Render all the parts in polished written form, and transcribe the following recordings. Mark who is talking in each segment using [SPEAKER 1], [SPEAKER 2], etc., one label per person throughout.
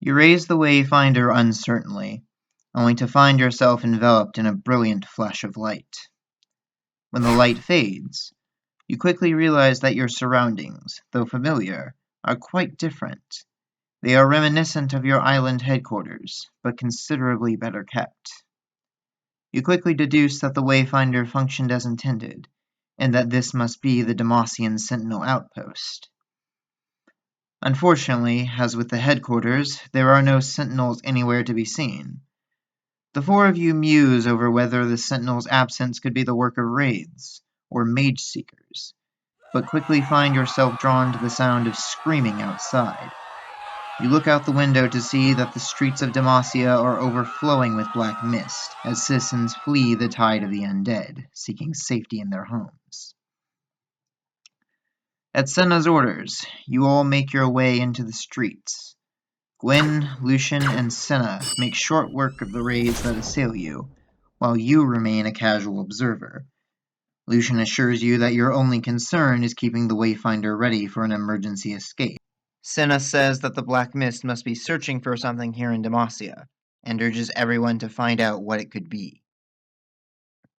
[SPEAKER 1] You raise the Wayfinder uncertainly, only to find yourself enveloped in a brilliant flash of light. When the light fades, you quickly realize that your surroundings, though familiar, are quite different. They are reminiscent of your island headquarters, but considerably better kept. You quickly deduce that the Wayfinder functioned as intended, and that this must be the Demacian Sentinel outpost. Unfortunately, as with the headquarters, there are no Sentinels anywhere to be seen. The four of you muse over whether the Sentinel's absence could be the work of wraiths or mage seekers, but quickly find yourself drawn to the sound of screaming outside. You look out the window to see that the streets of Demacia are overflowing with black mist, as citizens flee the tide of the undead, seeking safety in their homes. At Senna's orders, you all make your way into the streets. Gwyn, Lucian, and Senna make short work of the raids that assail you, while you remain a casual observer. Lucian assures you that your only concern is keeping the Wayfinder ready for an emergency escape. Senna says that the Black Mist must be searching for something here in Demacia, and urges everyone to find out what it could be.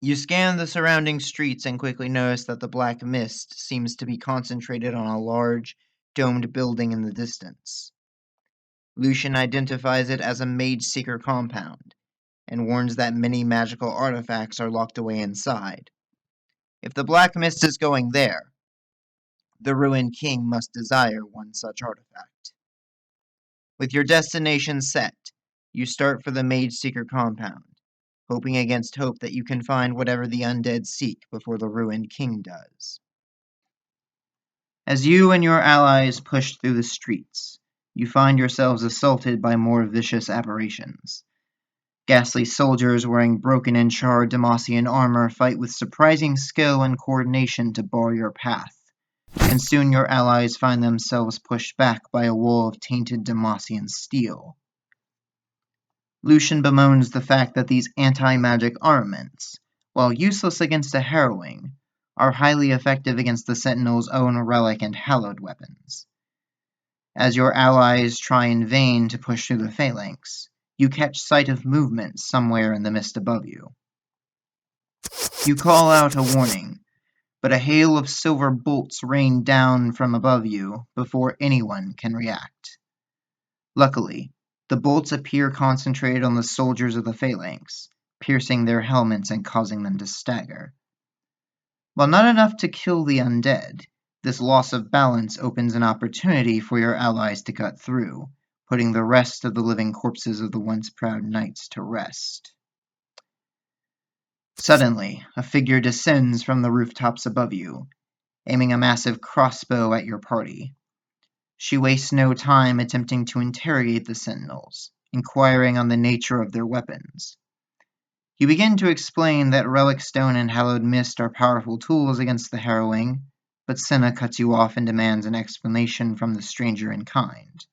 [SPEAKER 1] You scan the surrounding streets and quickly notice that the Black Mist seems to be concentrated on a large, domed building in the distance. Lucian identifies it as a Mage Seeker compound, and warns that many magical artifacts are locked away inside. If the Black Mist is going there, the Ruined King must desire one such artifact. With your destination set, you start for the Mage Seeker compound, hoping against hope that you can find whatever the undead seek before the Ruined King does. As you and your allies push through the streets, you find yourselves assaulted by more vicious aberrations. Ghastly soldiers wearing broken and charred Demacian armor fight with surprising skill and coordination to bar your path, and soon your allies find themselves pushed back by a wall of tainted Demacian steel. Lucian bemoans the fact that these anti-magic armaments, while useless against a harrowing, are highly effective against the Sentinel's own relic and hallowed weapons. As your allies try in vain to push through the phalanx, you catch sight of movement somewhere in the mist above you. You call out a warning, but a hail of silver bolts rain down from above you before anyone can react. Luckily, the bolts appear concentrated on the soldiers of the phalanx, piercing their helmets and causing them to stagger. While not enough to kill the undead, this loss of balance opens an opportunity for your allies to cut through, putting the rest of the living corpses of the once proud knights to rest. Suddenly, a figure descends from the rooftops above you, aiming a massive crossbow at your party. She wastes no time attempting to interrogate the Sentinels, inquiring on the nature of their weapons. You begin to explain that Relic Stone and Hallowed Mist are powerful tools against the harrowing, but Senna cuts you off and demands an explanation from the stranger in kind.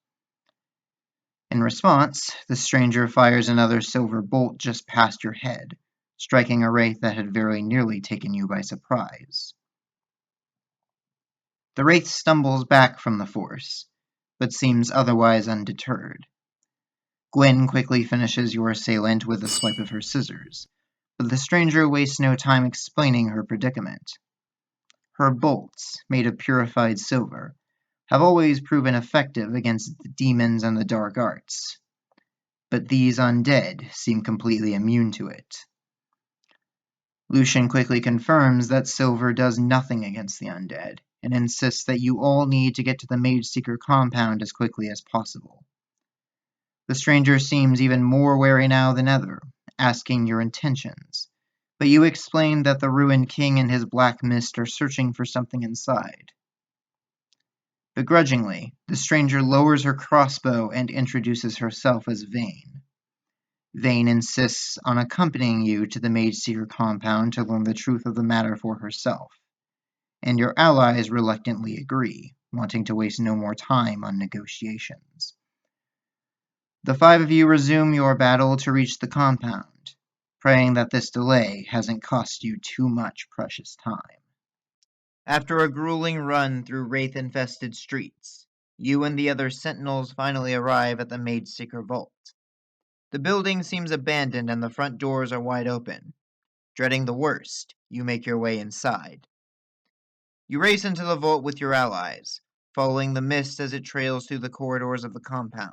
[SPEAKER 1] In response, the stranger fires another silver bolt just past your head, striking a wraith that had very nearly taken you by surprise. The wraith stumbles back from the force, but seems otherwise undeterred. Gwyn quickly finishes your assailant with a swipe of her scissors, but the stranger wastes no time explaining her predicament. Her bolts, made of purified silver, have always proven effective against the demons and the dark arts, but these undead seem completely immune to it. Lucian quickly confirms that silver does nothing against the undead, and insists that you all need to get to the Mage Seeker compound as quickly as possible. The stranger seems even more wary now than ever, asking your intentions, but you explain that the Ruined King and his Black Mist are searching for something inside. Begrudgingly, the stranger lowers her crossbow and introduces herself as Vane. Vane insists on accompanying you to the Mage Seeker compound to learn the truth of the matter for herself, and your allies reluctantly agree, wanting to waste no more time on negotiations. The five of you resume your battle to reach the compound, praying that this delay hasn't cost you too much precious time. After a grueling run through wraith-infested streets, you and the other Sentinels finally arrive at the Mage Seeker Vault. The building seems abandoned and the front doors are wide open. Dreading the worst, you make your way inside. You race into the vault with your allies, following the mist as it trails through the corridors of the compound.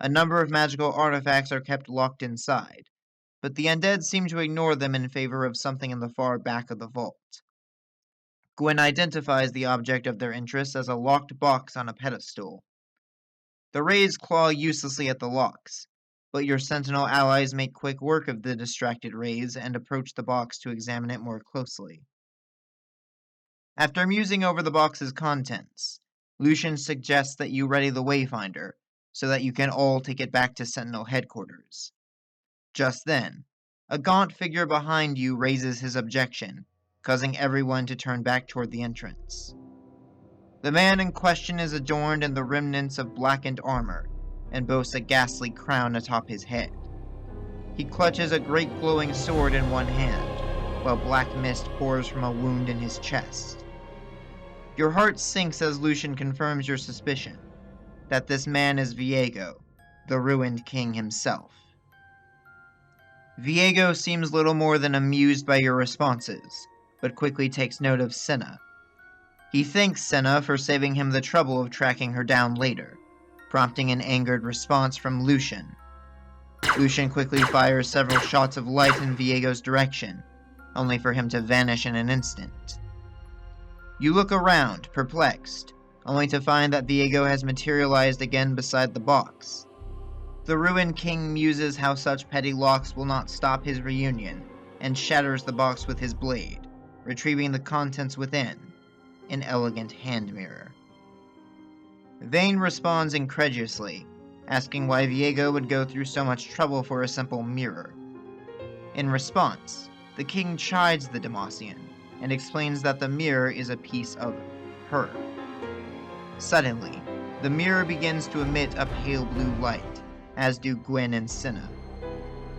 [SPEAKER 1] A number of magical artifacts are kept locked inside, but the undead seem to ignore them in favor of something in the far back of the vault. Gwen identifies the object of their interest as a locked box on a pedestal. The rays claw uselessly at the locks, but your Sentinel allies make quick work of the distracted rays and approach the box to examine it more closely. After musing over the box's contents, Lucian suggests that you ready the Wayfinder, so that you can all take it back to Sentinel headquarters. Just then, a gaunt figure behind you raises his objection, causing everyone to turn back toward the entrance. The man in question is adorned in the remnants of blackened armor, and boasts a ghastly crown atop his head. He clutches a great glowing sword in one hand, while black mist pours from a wound in his chest. Your heart sinks as Lucian confirms your suspicion, that this man is Viego, the ruined king himself. Viego seems little more than amused by your responses, but quickly takes note of Senna. He thanks Senna for saving him the trouble of tracking her down later, prompting an angered response from Lucian. Lucian quickly fires several shots of light in Viego's direction, only for him to vanish in an instant. You look around, perplexed, only to find that Viego has materialized again beside the box. The ruined king muses how such petty locks will not stop his reunion, and shatters the box with his blade, retrieving the contents within, an elegant hand mirror. Vane responds incredulously, asking why Viego would go through so much trouble for a simple mirror. In response, the king chides the Demacian, and explains that the mirror is a piece of her. Suddenly, the mirror begins to emit a pale blue light, as do Gwen and Senna.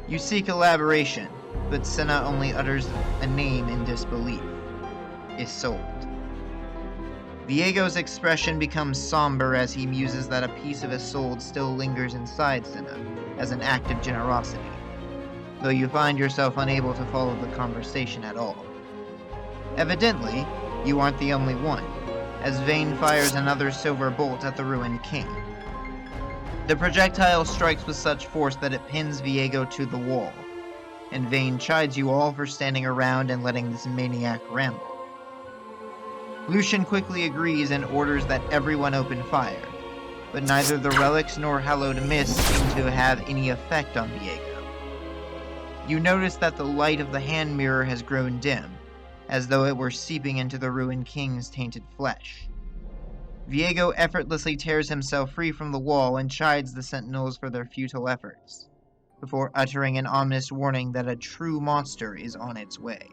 [SPEAKER 1] You seek elaboration, but Senna only utters a name in disbelief. Isolde. Viego's expression becomes somber as he muses that a piece of Isolde still lingers inside Senna, as an act of generosity, though you find yourself unable to follow the conversation at all. Evidently, you aren't the only one, as Vane fires another silver bolt at the ruined king. The projectile strikes with such force that it pins Viego to the wall, and Vane chides you all for standing around and letting this maniac ramble. Lucian quickly agrees and orders that everyone open fire, but neither the relics nor hallowed mist seem to have any effect on Viego. You notice that the light of the hand mirror has grown dim, as though it were seeping into the ruined king's tainted flesh. Viego effortlessly tears himself free from the wall and chides the Sentinels for their futile efforts, before uttering an ominous warning that a true monster is on its way.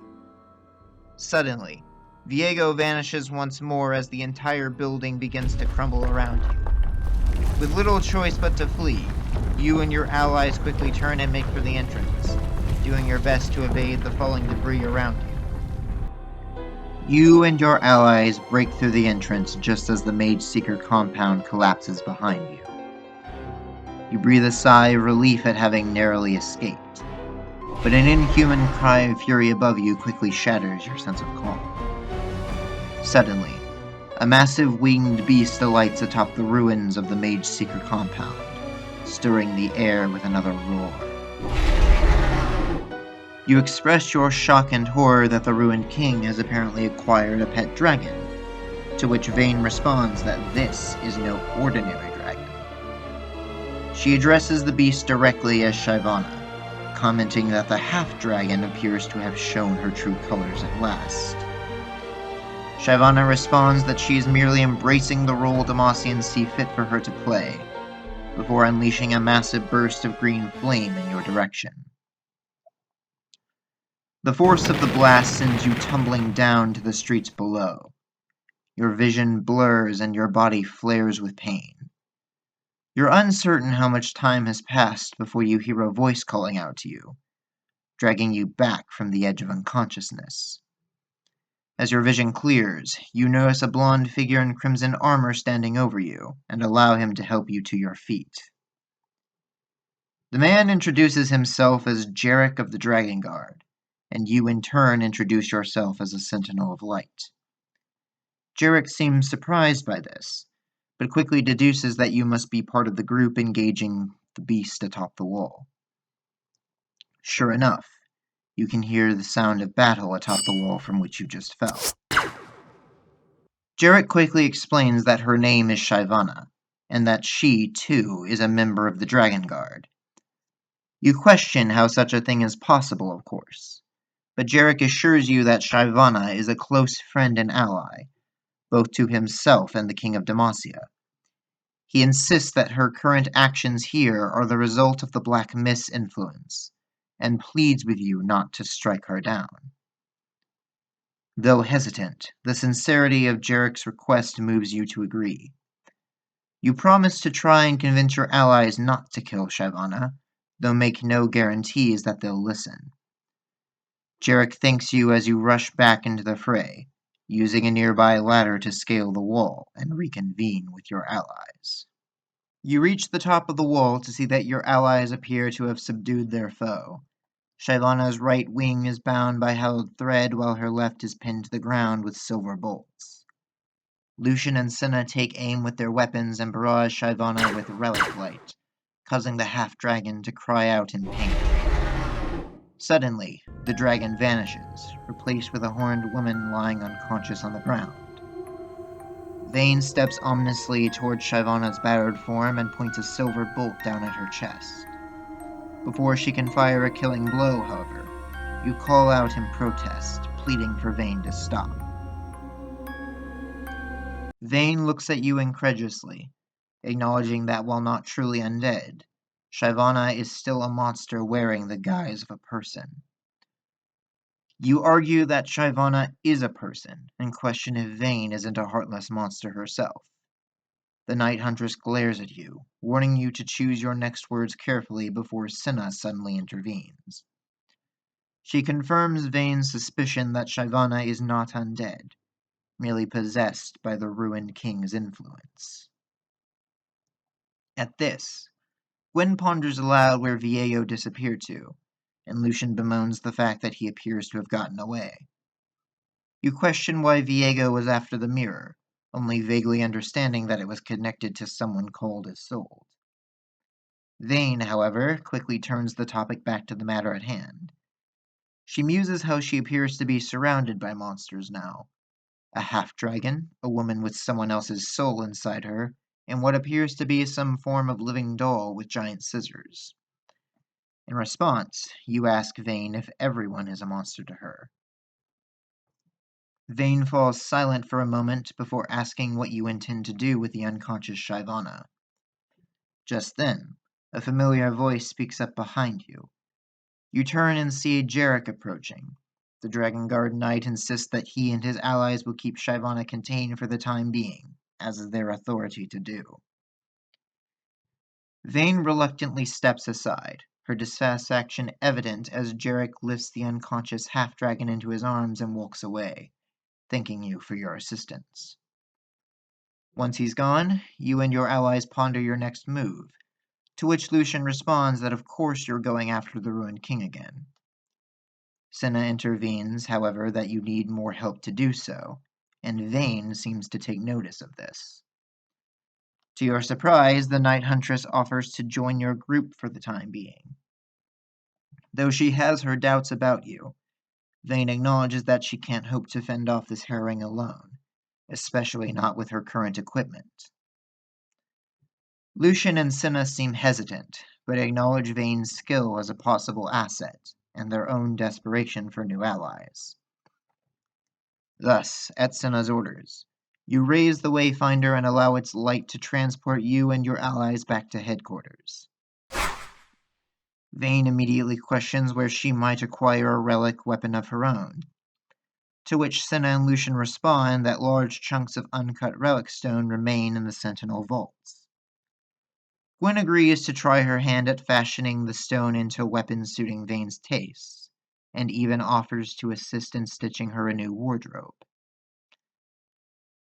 [SPEAKER 1] Suddenly, Viego vanishes once more as the entire building begins to crumble around you. With little choice but to flee, you and your allies quickly turn and make for the entrance, doing your best to evade the falling debris around you. You and your allies break through the entrance just as the Mage Seeker compound collapses behind you. You breathe a sigh of relief at having narrowly escaped, but an inhuman cry of fury above you quickly shatters your sense of calm. Suddenly, a massive winged beast alights atop the ruins of the Mage Seeker compound, stirring the air with another roar. You express your shock and horror that the ruined king has apparently acquired a pet dragon, to which Vane responds that this is no ordinary dragon. She addresses the beast directly as Shyvana, commenting that the half-dragon appears to have shown her true colors at last. Shyvana responds that she is merely embracing the role Demacians see fit for her to play, before unleashing a massive burst of green flame in your direction. The force of the blast sends you tumbling down to the streets below. Your vision blurs and your body flares with pain. You're uncertain how much time has passed before you hear a voice calling out to you, dragging you back from the edge of unconsciousness. As your vision clears, you notice a blonde figure in crimson armor standing over you, and allow him to help you to your feet. The man introduces himself as Jarek of the Dragon Guard, and you in turn introduce yourself as a Sentinel of Light. Jarek seems surprised by this, but quickly deduces that you must be part of the group engaging the beast atop the wall. Sure enough, you can hear the sound of battle atop the wall from which you just fell. Jarek quickly explains that her name is Shyvana, and that she, too, is a member of the Dragon Guard. You question how such a thing is possible, of course, but Jarek assures you that Shyvana is a close friend and ally, both to himself and the King of Demacia. He insists that her current actions here are the result of the Black Mist's influence, and pleads with you not to strike her down. Though hesitant, the sincerity of Jarek's request moves you to agree. You promise to try and convince your allies not to kill Shyvana, though make no guarantees that they'll listen. Jarek thanks you as you rush back into the fray, using a nearby ladder to scale the wall and reconvene with your allies. You reach the top of the wall to see that your allies appear to have subdued their foe. Shyvana's right wing is bound by held thread, while her left is pinned to the ground with silver bolts. Lucian and Senna take aim with their weapons and barrage Shyvana with relic light, causing the half-dragon to cry out in pain. Suddenly, the dragon vanishes, replaced with a horned woman lying unconscious on the ground. Vayne steps ominously towards Shyvana's battered form and points a silver bolt down at her chest. Before she can fire a killing blow, however, you call out in protest, pleading for Vayne to stop. Vayne looks at you incredulously, acknowledging that while not truly undead, Shyvana is still a monster wearing the guise of a person. You argue that Shyvana is a person, and question if Vayne isn't a heartless monster herself. The Night Huntress glares at you, warning you to choose your next words carefully before Senna suddenly intervenes. She confirms Vayne's suspicion that Shyvana is not undead, merely possessed by the ruined king's influence. At this, Gwen ponders aloud where Viego disappeared to, and Lucian bemoans the fact that he appears to have gotten away. You question why Viego was after the mirror, only vaguely understanding that it was connected to someone called Isolde. Vayne, however, quickly turns the topic back to the matter at hand. She muses how she appears to be surrounded by monsters now. A half-dragon, a woman with someone else's soul inside her, and what appears to be some form of living doll with giant scissors. In response, you ask Vayne if everyone is a monster to her. Vayne falls silent for a moment before asking what you intend to do with the unconscious Shyvana. Just then, a familiar voice speaks up behind you. You turn and see Jarek approaching. The Dragon Guard Knight insists that he and his allies will keep Shyvana contained for the time being, as is their authority to do. Vayne reluctantly steps aside, her dissatisfaction evident as Jarek lifts the unconscious half-dragon into his arms and walks away, thanking you for your assistance. Once he's gone, you and your allies ponder your next move, to which Lucian responds that of course you're going after the ruined king again. Senna intervenes, however, that you need more help to do so, and Vayne seems to take notice of this. To your surprise, the Night Huntress offers to join your group for the time being. Though she has her doubts about you, Vayne acknowledges that she can't hope to fend off this harrowing alone, especially not with her current equipment. Lucian and Senna seem hesitant, but acknowledge Vayne's skill as a possible asset, and their own desperation for new allies. Thus, at Senna's orders, you raise the Wayfinder and allow its light to transport you and your allies back to headquarters. Vayne immediately questions where she might acquire a relic weapon of her own, to which Senna and Lucian respond that large chunks of uncut relic stone remain in the Sentinel vaults. Gwen agrees to try her hand at fashioning the stone into a weapon suiting Vayne's tastes, and even offers to assist in stitching her a new wardrobe.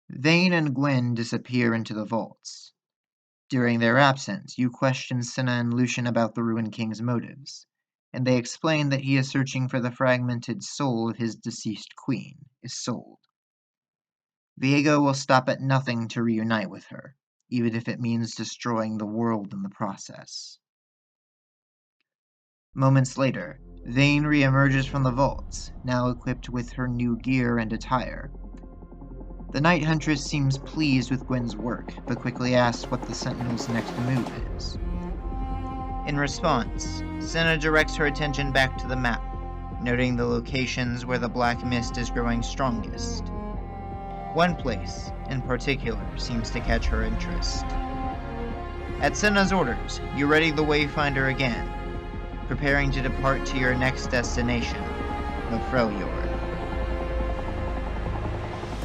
[SPEAKER 1] Vane and Gwyn disappear into the vaults. During their absence, you question Senna and Lucian about the Ruined King's motives, and they explain that he is searching for the fragmented soul of his deceased queen, Isolde. Viego will stop at nothing to reunite with her, even if it means destroying the world in the process. Moments later, Vane re-emerges from the vaults, now equipped with her new gear and attire. The Night Huntress seems pleased with Gwyn's work, but quickly asks what the Sentinels' next move is. In response, Senna directs her attention back to the map, noting the locations where the black mist is growing strongest. One place, in particular, seems to catch her interest. At Senna's orders, you ready the Wayfinder again, preparing to depart to your next destination, Freljord.